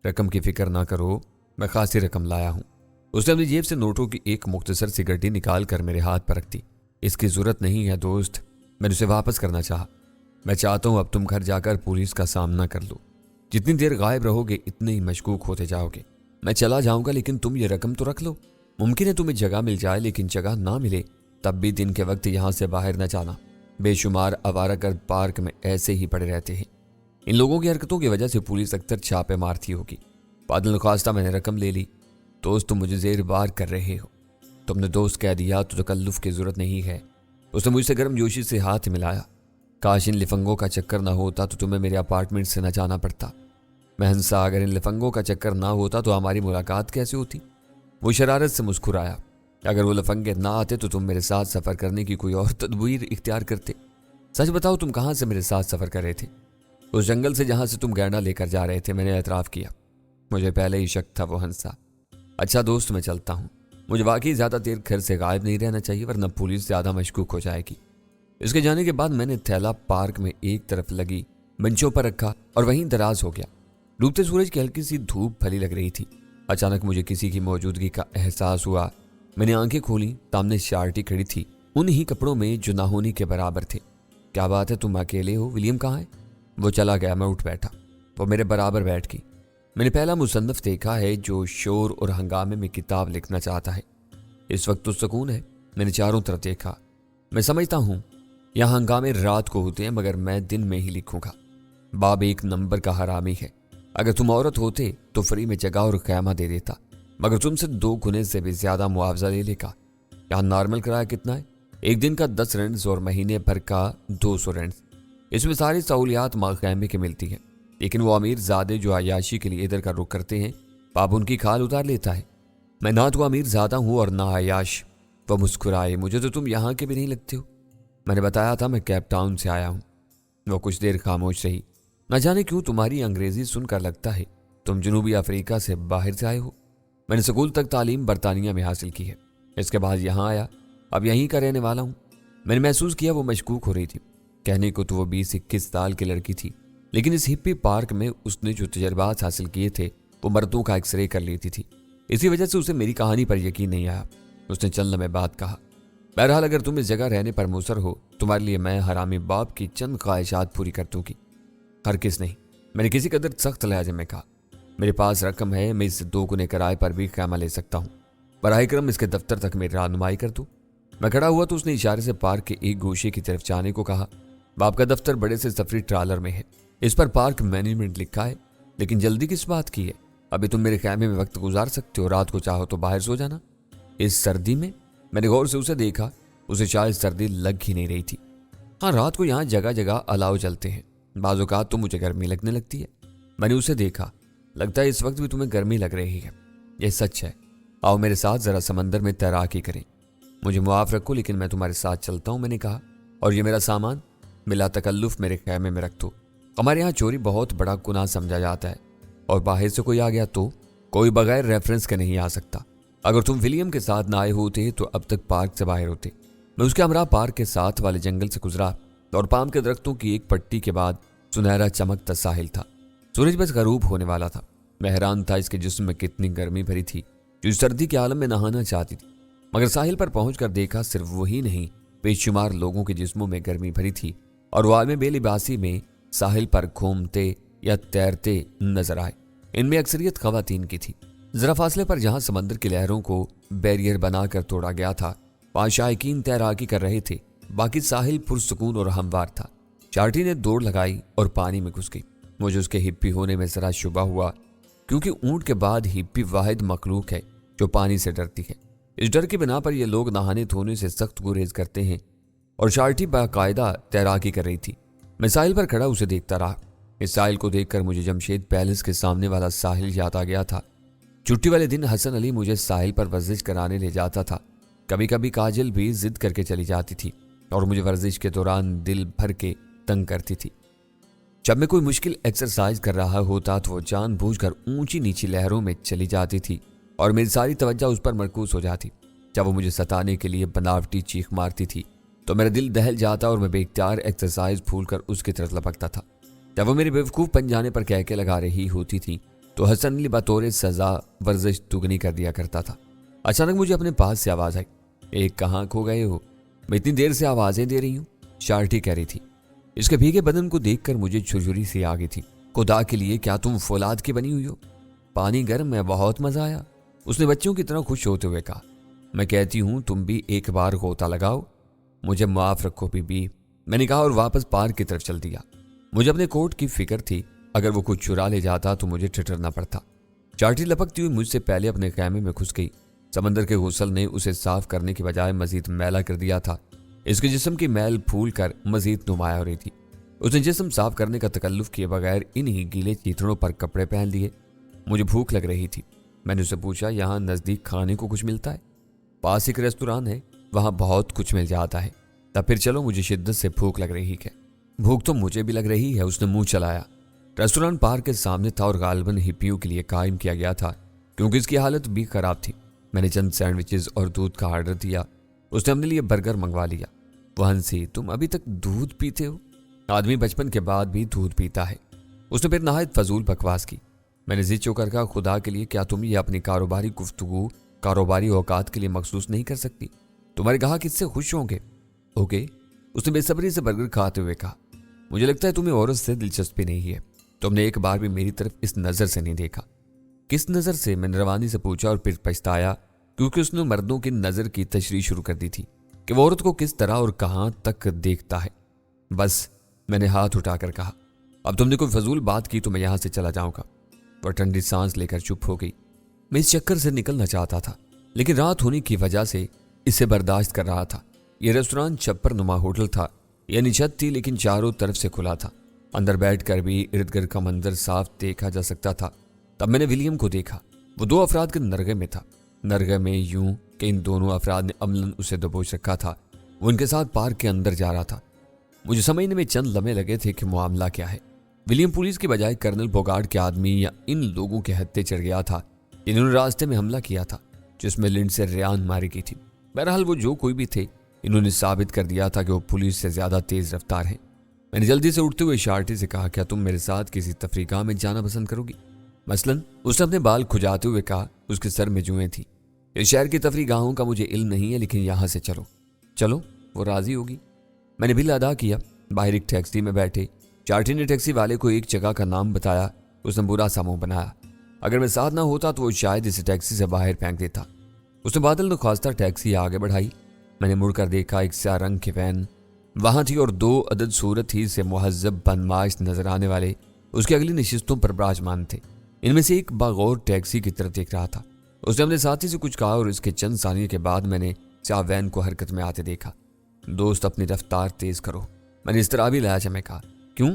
रकम की फिक्र ना करो, मैं खासी रकम लाया हूँ। उसने अपनी जेब से नोटों की एक मुख्तसर सी गड्डी निकाल कर मेरे हाथ पर रख दी। इसकी जरूरत नहीं है दोस्त, मैंने उसे वापस करना चाहा। मैं चाहता हूँ अब तुम घर जाकर पुलिस का सामना कर लो। जितनी देर गायब रहोगे इतने ही मशकूक होते जाओगे। मैं चला जाऊंगा लेकिन तुम ये रकम तो रख लो। मुमकिन है तुम्हें जगह मिल जाए, लेकिन जगह ना मिले तब भी दिन के वक्त यहाँ से बाहर न जाना। बेशुमार आवारागर्द पार्क में ऐसे ही पड़े रहते हैं। इन लोगों की हरकतों की वजह से पुलिस अक्सर छापे मारती होगी। बादल ख्वास्ता मैंने रकम ले ली। दोस्त तुम मुझे जेर बार कर रहे हो। तुमने दोस्त कह दिया तो तकल्लुफ की जरूरत नहीं है। उसने मुझसे गर्मजोशी से हाथ मिलाया। काश इन लिफंगों का चक्कर ना होता तो तुम्हें मेरे अपार्टमेंट से न जाना पड़ता। मैं हंसा, अगर इन लिफंगों का चक्कर ना होता तो हमारी मुलाकात कैसे होती? वो शरारत से मुस्कुराया। अगर वो लफंगे ना आते तो तुम मेरे साथ सफ़र करने की कोई और तदबीर इख्तियार करते। सच बताओ, तुम कहाँ से मेरे साथ सफ़र कर रहे थे? उस जंगल से जहाँ से तुम गैंडा लेकर जा रहे थे, मैंने एतराफ़ किया। मुझे पहले ही शक था। वो हंसा। अच्छा दोस्त, मैं चलता हूँ। मुझे वाकई ज़्यादा देर घर से गायब नहीं रहना चाहिए, वरना पुलिस ज़्यादा मशकूक हो जाएगी। इसके जाने के बाद मैंने थैला पार्क में एक तरफ लगी बेंचों पर रखा और वहीं दराज हो गया। डूबते सूरज की हल्की सी धूप फैली लग रही थी। अचानक मुझे किसी की मौजूदगी का एहसास हुआ। मैंने आंखें खोली। सामने शार्टी खड़ी थी, उन्हीं कपड़ों में जो नाहोनी के बराबर थे। क्या बात है, तुम अकेले हो? विलियम कहाँ है? वो चला गया। मैं उठ बैठा। वो मेरे बराबर बैठ गई। मैंने पहला मुसन्नफ देखा है जो शोर और हंगामे में किताब लिखना चाहता है। इस वक्त तो सुकून है। मैंने चारों तरफ देखा। मैं समझता हूँ यहाँ हंगामे रात को होते हैं, मगर मैं दिन में ही लिखूंगा। बाब एक नंबर का हरामी है। अगर तुम औरत होते तो फ्री में जगह और क़यामा दे देता, मगर तुमसे 2 गुने से भी ज्यादा मुआवजा ले लेगा। यहाँ नॉर्मल किराया कितना है? एक दिन का 10 रेंट्स और महीने भर का 200 रेंट्स। इसमें सारी सहूलियात माक़यामे की मिलती हैं, लेकिन वो अमीर ज़ादे जो अयाशी के लिए इधर का रुख करते हैं, बाब उनकी खाल उतार लेता है। मैं ना तो अमीर ज़ादा हूँ और ना अयाश। वो मुस्कुराए। मुझे तो तुम यहाँ के भी नहीं लगते हो। मैंने बताया था मैं केप टाउन से आया हूँ। वो कुछ देर खामोश रही। न जाने क्यों तुम्हारी अंग्रेजी सुनकर लगता है तुम जनूबी अफ्रीका से बाहर से आए हो। मैंने स्कूल तक तालीम बरतानिया में हासिल की है। इसके बाद यहाँ आया, अब यहीं का रहने वाला हूँ। मैंने महसूस किया वो मशकूक हो रही थी। कहने को तो वो 20-21 साल की लड़की थी, लेकिन इस हिप्पी पार्क में उसने जो तजर्बात हासिल किए थे वो मर्दों का एक्सरे कर लेती थी। इसी वजह से उसे मेरी कहानी पर यकीन नहीं आया। उसने चंद लम्हे बाद कहा, बहरहाल अगर तुम इस जगह रहने पर मुसर हो, तुम्हारे लिए मैं हरामी बाप की चंद ख्वाहिशात पूरी कर दूंगी। हरगिज़ नहीं, मैंने किसी कदर सख्त लहजे में कहा। मेरे पास रकम है, मैं इससे 2 गुने किराए पर भी क़यामा ले सकता हूँ। बराए करम इसके दफ्तर तक मेरी रहनुमाई कर दो। मैं खड़ा हुआ तो उसने इशारे से पार्क के एक गोशे की तरफ जाने को कहा। बाप का दफ्तर बड़े से सफरी ट्रालर में है। इस पर पार्क मैनेजमेंट लिखा है। लेकिन जल्दी किस बात की है? अभी तुम मेरे ख़ैमे में वक्त गुजार सकते हो। रात को चाहो तो बाहर सो जाना। इस सर्दी में? मैंने गौर से उसे देखा। उसे शायद सर्दी लग ही नहीं रही थी। हाँ, रात को यहाँ जगह जगह अलाव जलते हैं। बाज़ औक़ात तो मुझे गर्मी लगने लगती है। मैंने उसे देखा। लगता है इस वक्त भी तुम्हें गर्मी लग रही है। यह सच है। आओ मेरे साथ ज़रा समंदर में तैराकी करें। मुझे मुआफ़ रखो, लेकिन मैं तुम्हारे साथ चलता हूँ, मैंने कहा। और ये मेरा सामान बिला तकल्लुफ़ मेरे ख़ैमे में रख दो। हमारे यहाँ चोरी बहुत बड़ा गुनाह समझा जाता है, और बाहर से कोई आ गया तो कोई बगैर रेफरेंस के नहीं आ सकता। अगर तुम विलियम के साथ ना आए होते तो अब तक पार्क से बाहर होते। मैं उसके हमरा पार्क के साथ वाले जंगल से गुजरा और पाम के दरख्तों की एक पट्टी के बाद सुनहरा चमकता साहिल था। सूरज बस गरूब होने वाला था। मैं हैरान था इसके जिस्म में कितनी गर्मी भरी थी जो सर्दी के आलम में नहाना चाहती थी। मगर साहिल पर पहुंचकर देखा सिर्फ वही नहीं, बेशुमार लोगों के जिस्मों में गर्मी भरी थी, और वो आलम बेलिबासी में साहिल पर घूमते या तैरते नजर आए। इनमें अक्सरियत खवातीन की थी। जरा फासले पर जहां समंदर की लहरों को बैरियर बनाकर तोड़ा गया था, वहां शायकीन तैराकी कर रहे थे। बाकी साहिल पुरसुकून और हमवार था। चार्टी ने दौड़ लगाई और पानी में घुस गई। मुझे उसके हिप्पी होने में जरा शुबा हुआ, क्योंकि ऊंट के बाद हिप्पी वाहिद मखलूक है जो पानी से डरती है। इस डर की बिना पर ये लोग नहाने धोने से सख्त गुरेज करते हैं, और चार्टी बाकायदा तैराकी कर रही थी। मैं साहिल पर खड़ा उसे देखता रहा। इस साहिल को देखकर मुझे जमशेद पैलेस के सामने वाला साहिल याद आ गया था। छुट्टी वाले दिन हसन अली मुझे साहिल पर वर्जिश कराने ले जाता था। कभी कभी काजल भी जिद करके चली जाती थी और मुझे वर्जिश के दौरान दिल भर के तंग करती थी। जब मैं कोई मुश्किल एक्सरसाइज कर रहा होता तो वो जानबूझकर ऊंची नीची लहरों में चली जाती थी और मेरी सारी तवज्जो उस पर मरकूज हो जाती। जब वो मुझे सताने के लिए बनावटी चीख मारती थी तो मेरा दिल दहल जाता और मैं बेख्तियार एक्सरसाइज भूलकर उसकी तरफ लपकता था। जब वो मेरे बेवकूफ़ बन जाने पर कहके लगा रही होती थी تو حسن علی بطور سزا ورزش دگنی کر دیا کرتا تھا۔ اچانک مجھے اپنے پاس سے آواز آئی، ایک کہاں کھو گئے ہو؟ میں اتنی دیر سے آوازیں دے رہی ہوں، شارٹی کہہ رہی تھی۔ اس کے بھیگے بدن کو دیکھ کر مجھے چھرچھری سی آ گئی تھی۔ خدا کے لیے کیا تم فولاد کی بنی ہوئی ہو؟ پانی گرم ہے، بہت مزہ آیا، اس نے بچوں کی طرح خوش ہوتے ہوئے کہا۔ میں کہتی ہوں تم بھی ایک بار غوطہ لگاؤ، مجھے معاف رکھو بی بی، میں نے کہا اور واپس پارک کی طرف چل دیا۔ مجھے اپنے کوٹ کی فکر تھی، اگر وہ کچھ چرا لے جاتا تو مجھے ٹھٹرنا پڑتا۔ چارٹی لپکتی ہوئی مجھ سے پہلے اپنے خیمے میں گھس گئی۔ سمندر کے غسل نے اسے صاف کرنے کی بجائے مزید میلا کر دیا تھا۔ اس کے جسم کی میل پھول کر مزید نمایاں ہو رہی تھی۔ اس نے جسم صاف کرنے کا تکلف کیے بغیر انہی گیلے چیتڑوں پر کپڑے پہن لیے۔ مجھے بھوک لگ رہی تھی۔ میں نے اسے پوچھا، یہاں نزدیک کھانے کو کچھ ملتا ہے؟ پاس ایک ریستوران ہے، وہاں بہت کچھ مل جاتا ہے۔ تب پھر چلو، مجھے شدت سے بھوک لگ رہی ہے۔ بھوک تو مجھے بھی لگ رہی ہے، اس نے منہ چلایا۔ ریستوران پارک کے سامنے تھا اور غالباً ہپیوں کے لیے قائم کیا گیا تھا کیونکہ اس کی حالت بھی خراب تھی۔ میں نے چند سینڈوچز اور دودھ کا آرڈر دیا۔ اس نے اپنے لیے برگر منگوا لیا۔ وہ ہنسی، تم ابھی تک دودھ پیتے ہو؟ آدمی بچپن کے بعد بھی دودھ پیتا ہے۔ اس نے پھر نہایت فضول بکواس کی۔ میں نے ضد چو کر کہا، خدا کے لیے کیا تم یہ اپنی کاروباری گفتگو کاروباری اوقات کے لیے مخصوص نہیں کر سکتی؟ تمہارے گاہک اس سے خوش ہوں گے۔ اوکے، اس نے بے صبری سے برگر کھاتے ہوئے کہا۔ مجھے لگتا ہے تمہیں عورت سے دلچسپی نہیں ہے، تم نے ایک بار بھی میری طرف اس نظر سے نہیں دیکھا۔ کس نظر سے؟ میں نے روانی سے پوچھا اور پھر پچھتایا کیونکہ اس نے مردوں کی نظر کی تشریح شروع کر دی تھی کہ وہ عورت کو کس طرح اور کہاں تک دیکھتا ہے۔ بس، میں نے ہاتھ اٹھا کر کہا، اب تم نے کوئی فضول بات کی تو میں یہاں سے چلا جاؤں گا۔ وہ ٹھنڈی سانس لے کر چپ ہو گئی۔ میں اس چکر سے نکلنا چاہتا تھا لیکن رات ہونے کی وجہ سے اسے برداشت کر رہا تھا۔ یہ ریستوران چھپر نما ہوٹل تھا، یعنی چھت تھی لیکن چاروں طرف سے کھلا تھا۔ اندر بیٹھ کر بھی ارد گرد کا منظر صاف دیکھا جا سکتا تھا۔ تب میں نے ولیم کو دیکھا۔ وہ دو افراد کے نرغے میں تھا، نرغے میں یوں کہ ان دونوں افراد نے عملاً اسے دبوچ رکھا تھا۔ وہ ان کے ساتھ پارک کے اندر جا رہا تھا۔ مجھے سمجھنے میں چند لمحے لگے تھے کہ معاملہ کیا ہے۔ ولیم پولیس کی بجائے کرنل بوگارڈ کے آدمی یا ان لوگوں کے ہتھے چڑھ گیا تھا جنہوں نے راستے میں حملہ کیا تھا جس میں لنڈ سے ریان ماری کی تھی۔ بہرحال وہ جو کوئی بھی تھے، انہوں نے ثابت کر دیا تھا کہ وہ پولیس سے زیادہ تیز رفتار ہیں۔ میں نے جلدی سے اٹھتے ہوئے شارٹی سے کہا، کیا تم میرے ساتھ کسی تفریح گاہ میں جانا پسند کرو گی؟ مثلاً، اس نے اپنے بال کھجاتے ہوئے کہا۔ اس کے سر میں جوئیں تھیں۔ اس شہر کی تفریح گاہوں کا مجھے علم نہیں ہے لیکن یہاں سے چلو۔ چلو، وہ راضی ہوگی۔ میں نے بل ادا کیا۔ باہر ایک ٹیکسی میں بیٹھے۔ چارٹی نے ٹیکسی والے کو ایک جگہ کا نام بتایا۔ اس نے برا سا منہ بنایا۔ اگر میں ساتھ نہ ہوتا تو وہ شاید اسے ٹیکسی سے باہر پھینک دیتا۔ اس نے بادل نخواستہ ٹیکسی آگے بڑھائی۔ میں نے مڑ کر دیکھا، ایک سیاہ رنگ کی وین وہاں تھی اور دو عدد صورت ہی سے مہذب بدمعاش نظر آنے والے اس کی اگلی نشستوں پر براجمان تھے۔ ان میں سے ایک باغور ٹیکسی کی طرف دیکھ رہا تھا۔ اس نے اپنے ساتھی سے کچھ کہا اور اس کے چند ثانیے کے بعد میں نے سیاہ وین کو حرکت میں آتے دیکھا۔ دوست، اپنی رفتار تیز کرو، میں نے اضطرابی لہجے میں کہا۔ کیوں؟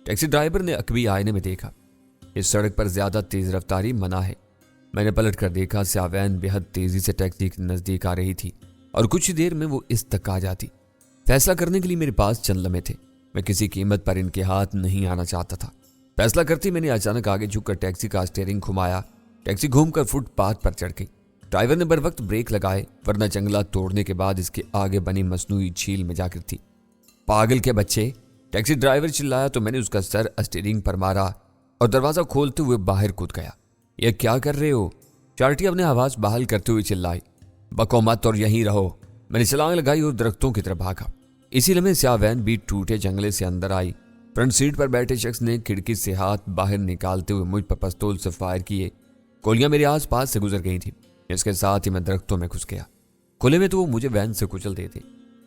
ٹیکسی ڈرائیور نے عقبی آئینے میں دیکھا۔ اس سڑک پر زیادہ تیز رفتاری منع ہے۔ میں نے پلٹ کر دیکھا، سیاہ وین بے حد تیزی سے ٹیکسی کے نزدیک آ رہی تھی اور کچھ دیر میں وہ اس تک آ جاتی۔ فیصلہ کرنے کے لیے میرے پاس چند لمحے تھے۔ میں کسی قیمت پر ان کے ہاتھ نہیں آنا چاہتا تھا۔ فیصلہ کرتی میں نے اچانک آگے جھک کر ٹیکسی کا اسٹیئرنگ گھمایا۔ ٹیکسی گھوم کر فٹ پاتھ پر چڑھ گئی۔ ڈرائیور نے بر وقت بریک لگائے ورنہ جنگلہ توڑنے کے بعد اس کے آگے بنی مصنوعی جھیل میں جا گرتی۔ پاگل کے بچے، ٹیکسی ڈرائیور چلایا تو میں نے اس کا سر اسٹیئرنگ پر مارا اور دروازہ کھولتے ہوئے باہر کود گیا۔ یہ کیا کر رہے ہو؟ چارٹی اپنے آواز بحال کرتے ہوئے چلائی۔ بکو مت اور یہیں رہو۔ میں نے چھلانگ لگائی اور درختوں کی طرف بھاگا۔ اسی لمحے سیاہ وین بھی ٹوٹے جنگلے سے اندر آئی۔ فرنٹ سیٹ پر بیٹھے شخص نے کھڑکی سے ہاتھ باہر نکالتے ہوئے مجھ پر پستول سے فائر کیے۔ گولیاں میرے آس پاس سے گزر گئی تھیں۔ اس کے ساتھ ہی میں درختوں میں گھس گیا۔ کھلے میں تو وہ مجھے وین سے کچل دیتے۔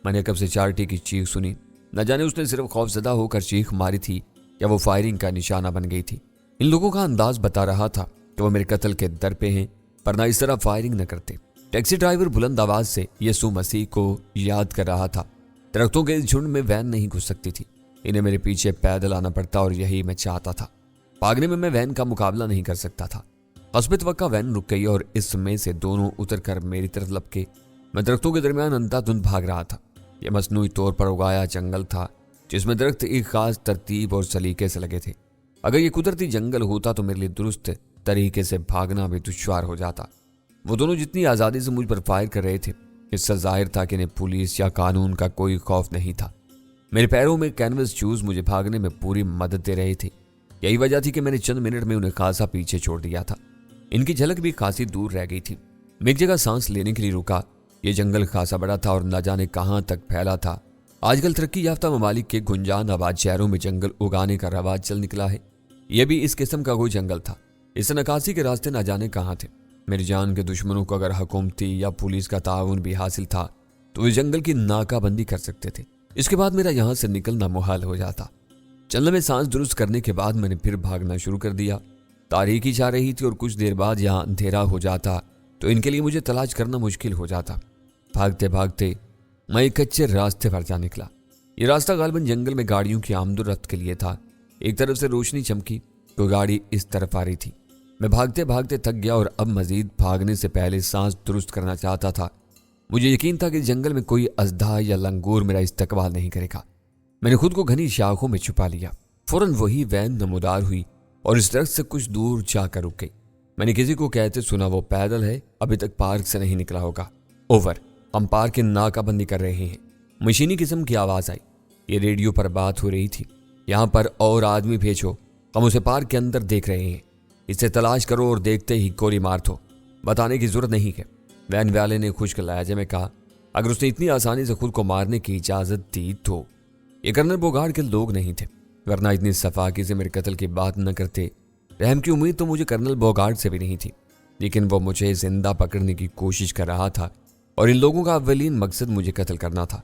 میں نے کب سے چارٹی کی چیخ سنی۔ نہ جانے اس نے صرف خوف زدہ ہو کر چیخ ماری تھی یا وہ فائرنگ کا نشانہ بن گئی تھی۔ ان لوگوں کا انداز بتا رہا تھا کہ وہ میرے قتل کے در پہ ہیں، پر نہ اس طرح فائرنگ نہ کرتے۔ ٹیکسی ڈرائیور بلند آواز سے یسوع مسیح کو یاد کر رہا تھا۔ درختوں کے اس جھنڈ میں وین نہیں گھس سکتی تھی۔ انہیں میرے پیچھے پیدل آنا پڑتا اور یہی میں چاہتا تھا۔ بھاگنے میں وین کا مقابلہ نہیں کر سکتا تھا۔ قصبے وقت وین رک گئی اور اس میں سے دونوں اتر کر میری طرف لپکے۔ میں درختوں کے درمیان اندھا دھند بھاگ رہا تھا۔ یہ مصنوعی طور پر اگایا جنگل تھا جس میں درخت ایک خاص ترتیب اور سلیقے سے لگے تھے۔ اگر یہ قدرتی جنگل ہوتا تو میرے لیے درست طریقے سے بھاگنا بھی دشوار ہو جاتا۔ وہ دونوں جتنی آزادی سے مجھ پر فائر کر رہے تھے، اس سے ظاہر تھا کہ انہیں پولیس یا قانون کا کوئی خوف نہیں تھا۔ میرے پیروں میں کینوس شوز مجھے بھاگنے میں پوری مدد دے رہے تھے۔ यही वजह थी कि मैंने चंद मिनट में उन्हें खासा पीछे छोड़ दिया था। इनकी झलक भी खासी दूर रह गई थी। मैं एक जगह सांस लेने के लिए रुका। ये जंगल खासा बड़ा था और न जाने कहाँ तक फैला था। आजकल तरक्की याफ्ता ममालिक के गुंजान आबाद शहरों में जंगल उगाने का रवाज चल निकला है। यह भी इस किस्म का कोई जंगल था। इस नकासी के रास्ते न जाने कहाँ थे। मेरी जान के दुश्मनों को अगर हुकूमती या पुलिस का ताउन भी हासिल था तो वे जंगल की नाकाबंदी कर सकते थे। इसके बाद मेरा यहाँ से निकलना मुहाल हो जाता। चलने में सांस दुरुस्त करने के बाद मैंने फिर भागना शुरू कर दिया। तारीकी छा रही थी और कुछ देर बाद यहाँ अंधेरा हो जाता तो इनके लिए मुझे तलाश करना मुश्किल हो जाता। भागते भागते मैं एक कच्चे रास्ते पर जा निकला। ये रास्ता गालिबन जंगल में गाड़ियों की आमदोरफ्त के लिए था। एक तरफ से रोशनी चमकी तो गाड़ी इस तरफ आ रही थी। मैं भागते भागते थक गया और अब मजीद भागने से पहले सांस दुरुस्त करना चाहता था। मुझे यकीन था कि जंगल में कोई अजदा या लंगूर मेरा इस्तकबाल नहीं करेगा। मैंने खुद को घनी शाखों में छुपा लिया। फौरन वही वैन नमूदार हुई और इस दरख्त से कुछ दूर जाकर रुक गई। मैंने किसी को कहते सुना वो पैदल है, अभी तक पार्क से नहीं निकला होगा। ओवर, हम पार्क की नाकाबंदी कर रहे हैं। मशीनी किस्म की आवाज आई। ये रेडियो पर बात हो रही थी। यहाँ पर और आदमी भेजो, हम उसे पार्क के अंदर देख रहे हैं। इसे तलाश करो और देखते ही गोली मार दो। बताने की जरूरत नहीं है। वैन वाले ने खुश्क लहजे में कहा। अगर उसने इतनी आसानी से खुद को मारने की इजाजत दी तो ये कर्नल बोगार्ड के लोग नहीं थे, वरना इतनी सफाकी से मेरे कत्ल की बात न करते। रहम की उम्मीद तो मुझे कर्नल बोगार्ड से भी नहीं थी, लेकिन वो मुझे जिंदा पकड़ने की कोशिश कर रहा था और इन लोगों का अव्वलीन मकसद मुझे कत्ल करना था।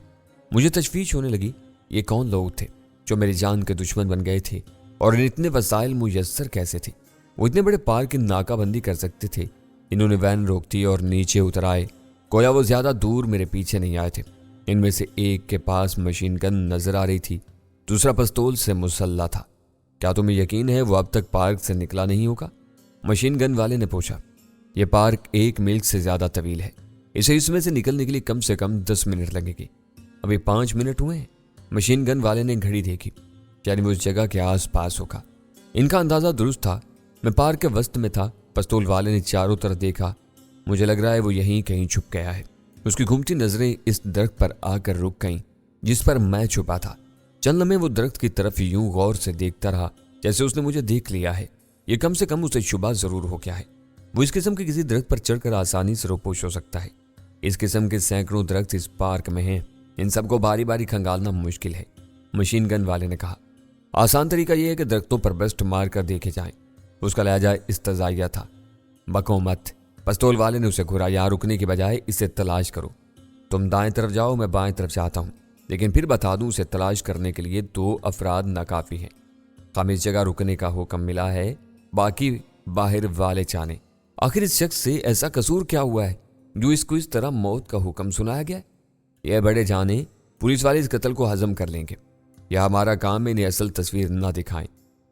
मुझे तशवीश होने लगी। ये कौन लोग थे जो मेरी जान के दुश्मन बन गए थे और इन इतने वसाइल मुयस्सर कैसे थे? वो इतने बड़े पार्क की नाकाबंदी कर सकते थे। इन्होंने वैन रोक दी और नीचे उतर आए। गोया वो ज्यादा दूर मेरे पीछे नहीं आए थे। इनमें से एक के पास मशीन गन नजर आ रही थी, दूसरा पिस्तौल से मुसल्ला था। क्या तुम्हें यकीन है वो अब तक पार्क से निकला नहीं होगा? मशीन गन वाले ने पूछा। यह पार्क 1 मील से ज्यादा तवील है। इसे इसमें से निकलने के लिए कम से कम 10 मिनट लगेगी। अभी 5 मिनट हुए हैं। मशीन गन वाले ने घड़ी देखी, यानी वो उस जगह के आस पास होगा। इनका अंदाजा दुरुस्त था। मैं पार्क के वस्त में था। पिस्तौल वाले ने चारों तरफ देखा। मुझे लग रहा है वो यहीं कहीं छुप गया है। उसकी घूमती नजरें इस दरख्त पर आकर रुक गईं जिस पर मैं छुपा था। चंद लम्हे वो दरख्त की तरफ यूं गौर से देखता रहा जैसे उसने मुझे देख लिया है। ये कम से कम उसे शुबा जरूर हो गया है। वो इस किस्म के किसी दरख्त पर चढ़कर आसानी से रोपोश हो सकता है। इस किस्म के सैकड़ों दरख्त इस पार्क में हैं। इन सबको बारी बारी खंगालना मुश्किल है। मशीन गन वाले ने कहा। आसान तरीका यह है कि दरख्तों पर बस्ट मार कर देखे जाएं। उसका लहजा इस्तजाइया था। बको मत। पिस्तौल वाले ने उसे घुरा। यहाँ रुकने की बजाय इसे तलाश करो। तुम दाएं तरफ जाओ, मैं बाएं तरफ जाता हूँ, लेकिन फिर बता दूं उसे तलाश करने के लिए 2 अफराद नाकाफी हैं। हमें इस जगह रुकने का हुक्म मिला है, बाकी बाहर वाले चाने। आखिर इस शख्स से ऐसा कसूर क्या हुआ है जो इसको इस तरह मौत का हुक्म सुनाया गया? यह बड़े जाने, पुलिस वाले इस कत्ल को हजम कर लेंगे। यह हमारा काम है, इन्हें असल तस्वीर ना दिखाएं।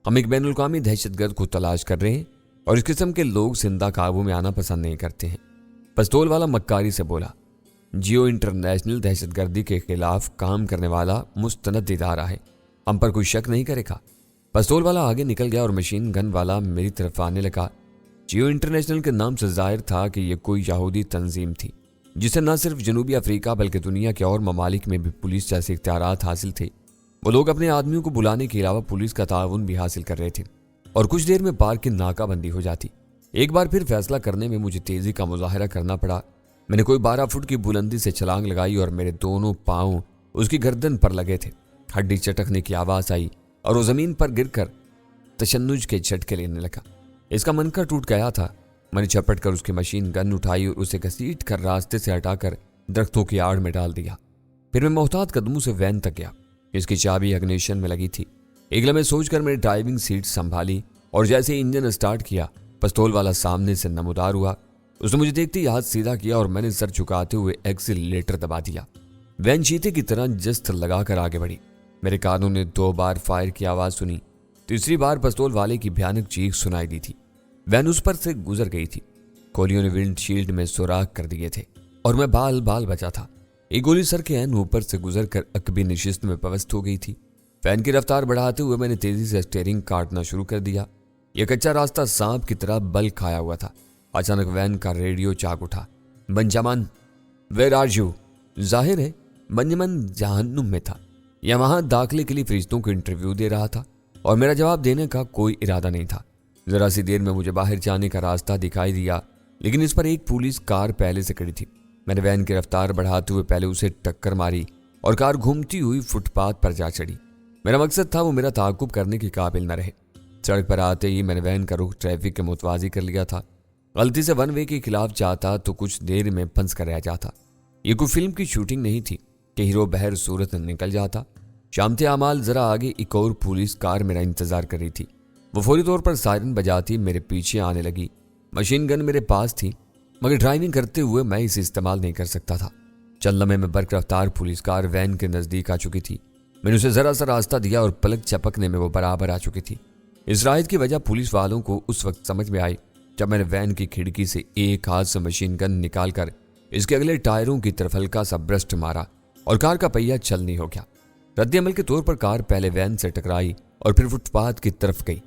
हम एक बैनुल-अक़वामी दहशतगर्द को तलाश कर रहे हैं और इस किस्म के लोग जिंदा काबू में आना पसंद नहीं करते हैं। पिस्तौल वाला मक्कारी से बोला। जियो इंटरनेशनल दहशतगर्दी के खिलाफ काम करने वाला मुस्तनद इदारा है, हम पर कोई शक नहीं करेगा। पिस्तौल वाला आगे निकल गया और मशीन गन वाला मेरी तरफ आने लगा। जियो इंटरनेशनल के नाम से जाहिर था कि यह कोई यहूदी तंजीम थी जिसे न सिर्फ जनूबी अफ्रीका बल्कि दुनिया के और ममालिक में भी पुलिस जैसे इख्तियारात हासिल थे। वो लोग अपने आदमियों को बुलाने के अलावा पुलिस का ताउन भी हासिल कर रहे थे और कुछ देर में पार्क की नाकाबंदी हो जाती। एक बार फिर फैसला करने में मुझे तेजी का मुजाहरा करना पड़ा। मैंने कोई 12 फुट की बुलंदी से छलांग लगाई और मेरे दोनों पांव उसकी गर्दन पर लगे थे। हड्डी चटकने की आवाज आई और वो जमीन पर गिरकर तशन्नुज के झटके लेने लगा। इसका मनका टूट गया था। मैंने झपट कर उसकी मशीन गन उठाई और उसे घसीट कर रास्ते से हटाकर दरख्तों की आड़ में डाल दिया। फिर मैं मोहतात कदमों से वैन तक गया। इसकी चाबी इग्निशन में लगी थी। एक लम्हे सोचकर मैंने ड्राइविंग सीट संभाली और जैसे ही इंजन स्टार्ट किया, पिस्तौल वाला सामने से नमूदार हुआ। उसने मुझे देखते ही हाथ सीधा किया और मैंने सर झुकाते हुए एक्सीलरेटर दबा दिया। वैन चीते की तरह जस्त लगाकर आगे बढ़ी। मेरे कानों ने 2 बार फायर की आवाज सुनी। तीसरी बार पिस्तौल वाले की भयानक चीख सुनाई दी थी। वैन उस पर से गुजर गई थी। गोलियों ने विंडशील्ड में सुराख कर दिए थे और मैं बाल बाल बचा था। एक गोली सर के ऐन ऊपर से गुजर कर अकबी निशिस्त में पवस्त हो गई थी। वैन की रफ्तार बढ़ाते हुए मैंने तेजी से स्टीयरिंग काटना शुरू कर दिया। यह कच्चा रास्ता सांप की तरह बल खाया हुआ था। अचानक वैन का रेडियो जाग उठा। बंजामन, वेयर आर यू? जाहिर है बंजामन जहन्नुम में था या वहां दाखिले के लिए फरिश्तों को इंटरव्यू दे रहा था। और मेरा जवाब देने का कोई इरादा नहीं था। जरा सी देर में मुझे बाहर जाने का रास्ता दिखाई दिया, लेकिन इस पर एक पुलिस कार पहले से खड़ी थी। मैंने वैन की रफ्तार बढ़ाते हुए पहले उसे टक्कर मारी और कार घूमती हुई फुटपाथ पर जा चढ़ी। मेरा मकसद था वो मेरा ताक़ुब करने के काबिल न रहे। सड़क पर आते ही मैंने वैन का रुख ट्रैफिक के मुतवाज़ी कर लिया था। गलती से वन वे के खिलाफ जाता तो कुछ देर में फंस कर रह जाता। ये कोई फिल्म की शूटिंग नहीं थी कि हीरो बहर सूरत निकल जाता। शामते आमाल जरा आगे एक और पुलिस कार मेरा इंतजार कर रही थी। वो फौरी तौर पर सायरन बजाती मेरे पीछे आने लगी। मशीन गन मेरे पास थी, मगर ड्राइविंग करते हुए मैं इसे इस्तेमाल नहीं कर सकता था। चंद लम्हे में बर्क रफ्तार पुलिस कार वैन के नज़दीक आ चुकी थी। मैंने उसे ज़रा सा रास्ता दिया और पलक झपकने में वो बराबर आ चुकी थी। इस राहत की वजह पुलिस वालों को उस वक्त समझ में आई जब मैंने वैन की खिड़की से एक हाथ से मशीन गन निकालकर इसके अगले टायरों की तरफ हल्का सा ब्रस्ट मारा और कार का पहिया चलनी हो गया। रद्द अमल के तौर पर कार पहले वैन से टकराई और फिर फुटपाथ की तरफ गई।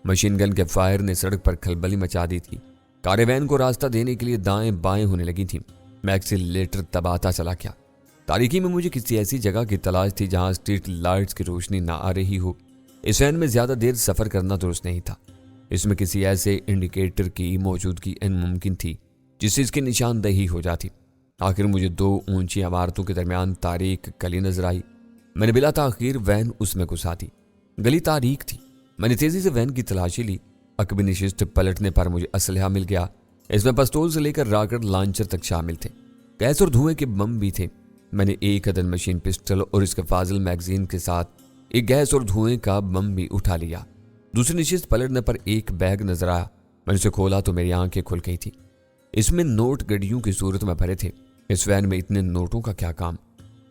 मशीन गन के फायर ने सड़क पर खलबली मचा दी थी। कारें वैन को रास्ता देने के लिए दाएं बाएं होने लगी थी। मैं एक्सीलरेटर दबाता चला गया। तारीकी में मुझे किसी ऐसी जगह की तलाश थी जहां स्ट्रीट लाइट्स की रोशनी ना आ रही हो। इस वैन में ज्यादा देर सफर करना दुरुस्त नहीं था। इसमें किसी ऐसे इंडिकेटर की मौजूदगी मुमकिन थी जिससे इसकी निशानदेही हो जाती। आखिर मुझे दो ऊंची इमारतों के दरमियान तारीक गली नजर आई। मैंने बिला ताखीर वैन उसमें घुसा दी। गली तारीक थी। मैंने तेजी से वैन की तलाशी ली। अकबी निशिस्त पलटने पर मुझे असलहा मिल गया। इसमें पिस्तौल से लेकर रॉकेट लॉन्चर तक शामिल थे। गैस और धुएं के बम भी थे। मैंने एक अदद मशीन पिस्टल और इसके फाजिल मैगजीन के साथ एक गैस और धुएं का बम भी उठा लिया। दूसरी निशिस्त पलटने पर एक बैग नजर आया। मैंने उसे खोला तो मेरी आंखें खुल गई थी। इसमें नोट गड्डियों की सूरत में भरे थे। इस वैन में इतने नोटों का क्या काम?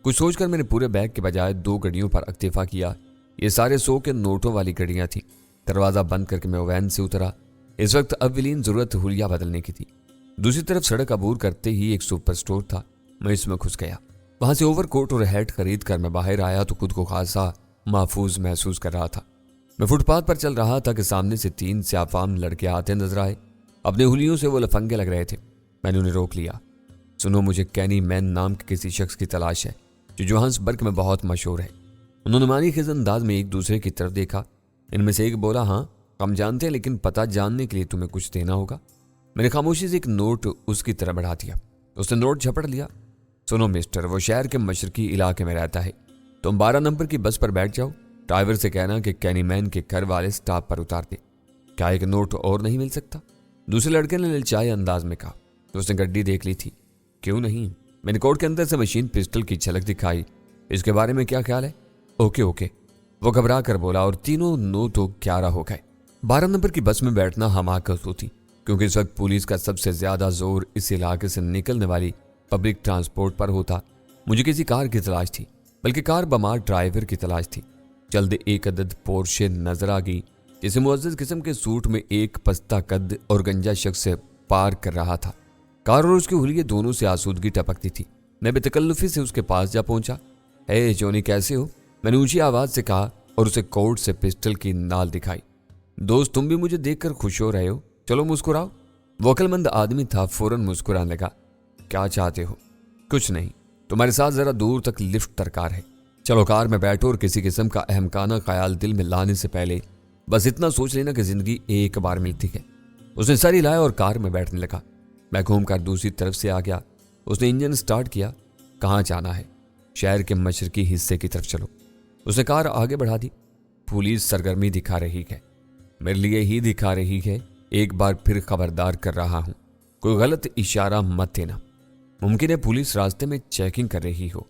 कुछ सोचकर मैंने पूरे बैग के बजाय 2 गड्डियों पर इक्तिफा किया। ये सारे 100 के नोटों वाली गड्डियां थी। दरवाजा बंद करके मैं वैन से उतरा। इस वक्त अव्वलीन जरूरत हुलिया बदलने की थी। दूसरी तरफ सड़क अबूर करते ही एक सुपर स्टोर था। मैं इसमें घुस गया। वहां से ओवरकोट और हैट खरीद कर मैं बाहर आया तो खुद को खासा महफूज महसूस कर रहा था। मैं फुटपाथ पर चल रहा था कि सामने से 3 स्याफाम लड़के आते नजर आए। अपने हुलियों से वो लफंगे लग रहे थे। मैंने उन्हें रोक लिया। सुनो, मुझे कैनी मैन नाम के किसी शख्स की तलाश है जो जोहान्सबर्ग में बहुत मशहूर है। उन्होंने मानी खिज अंदाज में एक दूसरे की तरफ देखा। इनमें से एक बोला, हाँ हम जानते हैं, लेकिन पता जानने के लिए तुम्हें कुछ देना होगा। मैंने खामोशी से एक नोट उसकी तरफ बढ़ा दिया। उसने नोट झपट लिया। सुनो मिस्टर, वो शहर के मशरकी इलाके में रहता है। तुम 12 नंबर की बस पर बैठ जाओ। ड्राइवर से कहना कि कैनीमैन के घर वाले स्टॉप पर उतार दे। क्या एक नोट और नहीं मिल सकता? दूसरे लड़के ने ललचाए अंदाज में कहा। तो उसने गड्डी देख ली थी। क्यों नहीं? मैंने कोट के अंदर से मशीन पिस्टल की झलक दिखाई। इसके बारे में क्या ख्याल है? ओके ओके, वो घबरा कर बोला और तीनों नोटों 11 हो गए। 12 नंबर की बस में बैठना हमाकत होती, क्योंकि इस वक्त पुलिस का सबसे ज्यादा जोर इस इलाके से निकलने वाली पब्लिक ट्रांसपोर्ट पर होता। मुझे किसी कार की तलाश थी, बल्कि कार बमार ड्राइवर की तलाश थी। जल्द एक अदद पोर्शे नजर आ गई जिसे मुअज्जज किस्म के सूट में एक पस्ता कद और गंजा शख्स से पार कर रहा था। कार और उसके हुलिये दोनों से आसूदगी टपकती थी। मैं बेतकल्लुफी से उसके पास जा पहुंचा। हे जोनी, कैसे हो? मैंने ऊंची आवाज से कहा और उसे कोट से पिस्टल की नाल दिखाई। दोस्त, तुम भी मुझे देखकर खुश हो रहे हो, चलो मुस्कुराओ। वो अक्लमंद आदमी था, फौरन मुस्कुराने लगा। क्या चाहते हो? कुछ नहीं, तुम्हारे साथ जरा दूर तक लिफ्ट दरकार है। चलो कार में बैठो और किसी किस्म का अहमकाना ख्याल दिल में लाने से पहले बस इतना सोच लेना कि जिंदगी एक बार मिलती है। उसने सर हिलाया और कार में बैठने लगा। मैं घूमकर दूसरी तरफ से आ गया। उसने इंजन स्टार्ट किया। कहाँ जाना है? शहर के मशरकी हिस्से की तरफ चलो। उसने कार आगे बढ़ा दी। पुलिस सरगर्मी दिखा रही है, मेरे लिए ही दिखा रही है। एक बार फिर खबरदार कर रहा हूं, कोई गलत इशारा मत देना। मुमकिन है पुलिस रास्ते में चेकिंग कर रही हो।